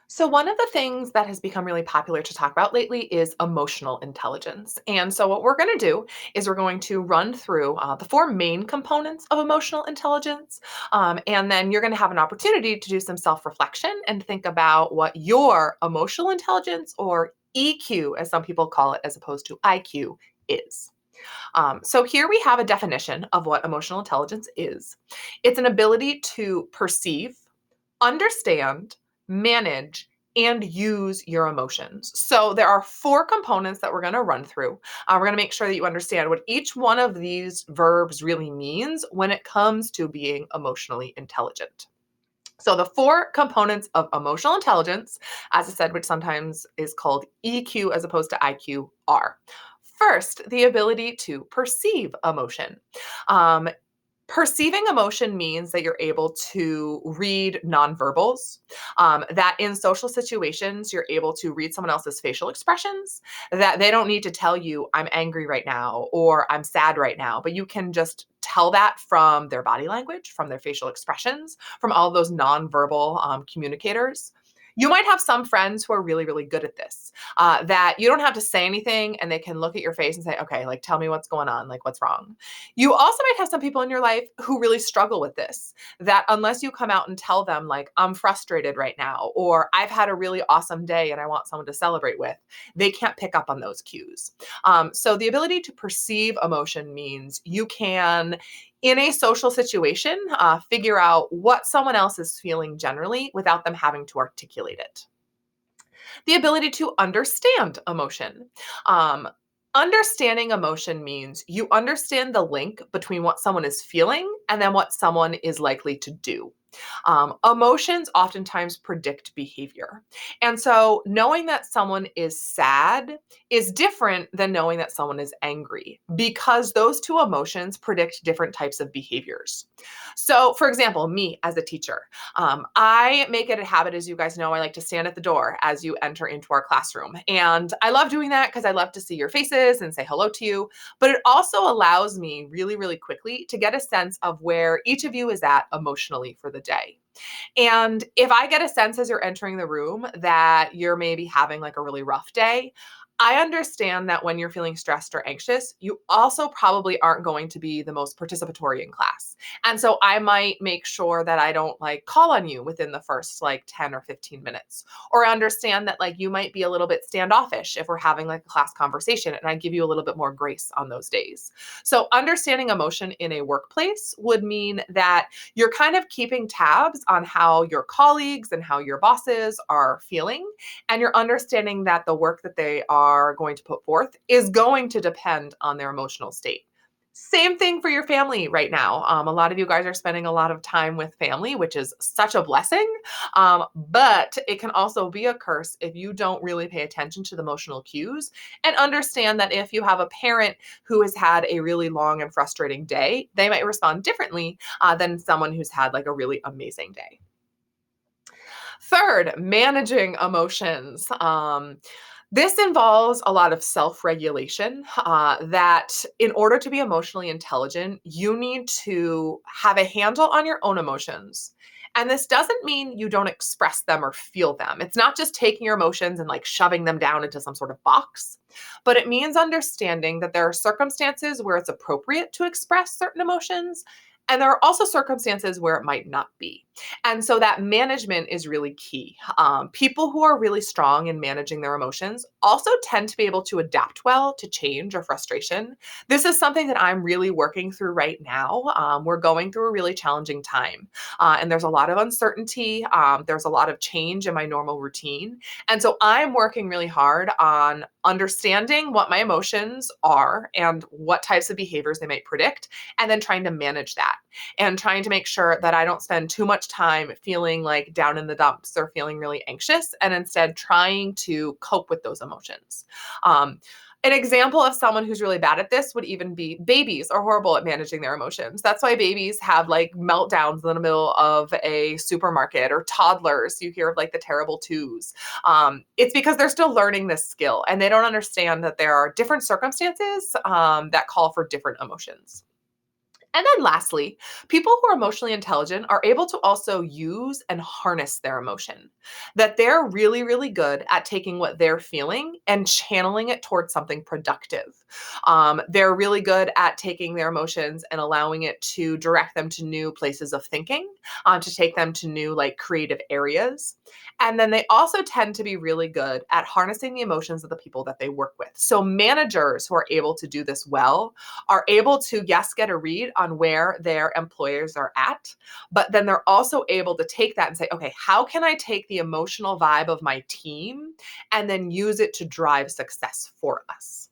So, one of the things that has become really popular to talk about lately is emotional intelligence. And so, what we're going to do is we're going to run through the four main components of emotional intelligence. And then you're going to have an opportunity to do some self reflection and think about what your emotional intelligence, or EQ, as some people call it, as opposed to IQ, is. So, here we have a definition of what emotional intelligence is. It's an ability to perceive, understand, manage, and use your emotions. So there are four components that we're going to run through. We're going to make sure that you understand what each one of these verbs really means when it comes to being emotionally intelligent. So the four components of emotional intelligence, as I said, which sometimes is called EQ as opposed to IQ, are: first, the ability to perceive emotion. Um, Perceiving emotion means that you're able to read nonverbals, that in social situations, you're able to read someone else's facial expressions, that they don't need to tell you, I'm angry right now, or I'm sad right now, but you can just tell that from their body language, from their facial expressions, from all those nonverbal communicators. You might have some friends who are really, really good at this, that you don't have to say anything and they can look at your face and say, okay, like, tell me what's going on, like, what's wrong. You also might have some people in your life who really struggle with this, that unless you come out and tell them, like, I'm frustrated right now, or I've had a really awesome day and I want someone to celebrate with, they can't pick up on those cues. So the ability to perceive emotion means you can, in a social situation, figure out what someone else is feeling generally without them having to articulate it. The ability to understand emotion. Um, Understanding emotion means you understand the link between what someone is feeling and then what someone is likely to do. Emotions oftentimes predict behavior. And so knowing that someone is sad is different than knowing that someone is angry, because those two emotions predict different types of behaviors. So, for example, me as a teacher, I make it a habit, as you guys know, I like to stand at the door as you enter into our classroom. And I love doing that because I love to see your faces and say hello to you. But it also allows me really, really quickly to get a sense of where each of you is at emotionally for the day. And if I get a sense as you're entering the room that you're maybe having like a really rough day, I understand that when you're feeling stressed or anxious, you also probably aren't going to be the most participatory in class. And so I might make sure that I don't like call on you within the first like 10 or 15 minutes. Or understand that like you might be a little bit standoffish if we're having like a class conversation, and I give you a little bit more grace on those days. So understanding emotion in a workplace would mean that you're kind of keeping tabs on how your colleagues and how your bosses are feeling, and you're understanding that the work that they are going to put forth is going to depend on their emotional state. Same thing for your family right now. A lot of you guys are spending a lot of time with family, which is such a blessing. But it can also be a curse if you don't really pay attention to the emotional cues and understand that if you have a parent who has had a really long and frustrating day, they might respond differently than someone who's had like a really amazing day. Third, managing emotions. This involves a lot of self regulation. That in order to be emotionally intelligent, you need to have a handle on your own emotions. And this doesn't mean you don't express them or feel them. It's not just taking your emotions and like shoving them down into some sort of box, but it means understanding that there are circumstances where it's appropriate to express certain emotions. And there are also circumstances where it might not be. And so that management is really key. People who are really strong in managing their emotions also tend to be able to adapt well to change or frustration. This is something that I'm really working through right now. We're going through a really challenging time, and there's a lot of uncertainty. There's a lot of change in my normal routine. And so I'm working really hard on understanding what my emotions are and what types of behaviors they might predict, and then trying to manage that and trying to make sure that I don't spend too much time feeling like down in the dumps or feeling really anxious, and instead trying to cope with those emotions. Um, an example of someone who's really bad at this would even be babies are horrible at managing their emotions. That's why babies have like meltdowns in the middle of a supermarket, or toddlers. You hear of like the terrible twos. It's because they're still learning this skill and they don't understand that there are different circumstances that call for different emotions. And then lastly, people who are emotionally intelligent are able to also use and harness their emotion. That they're really, really good at taking what they're feeling and channeling it towards something productive. They're really good at taking their emotions and allowing it to direct them to new places of thinking, to take them to new, like, creative areas. And then they also tend to be really good at harnessing the emotions of the people that they work with. So managers who are able to do this well are able to, yes, get a read on where their employers are at, but then they're also able to take that and say, okay, how can I take the emotional vibe of my team and then use it to drive success for us?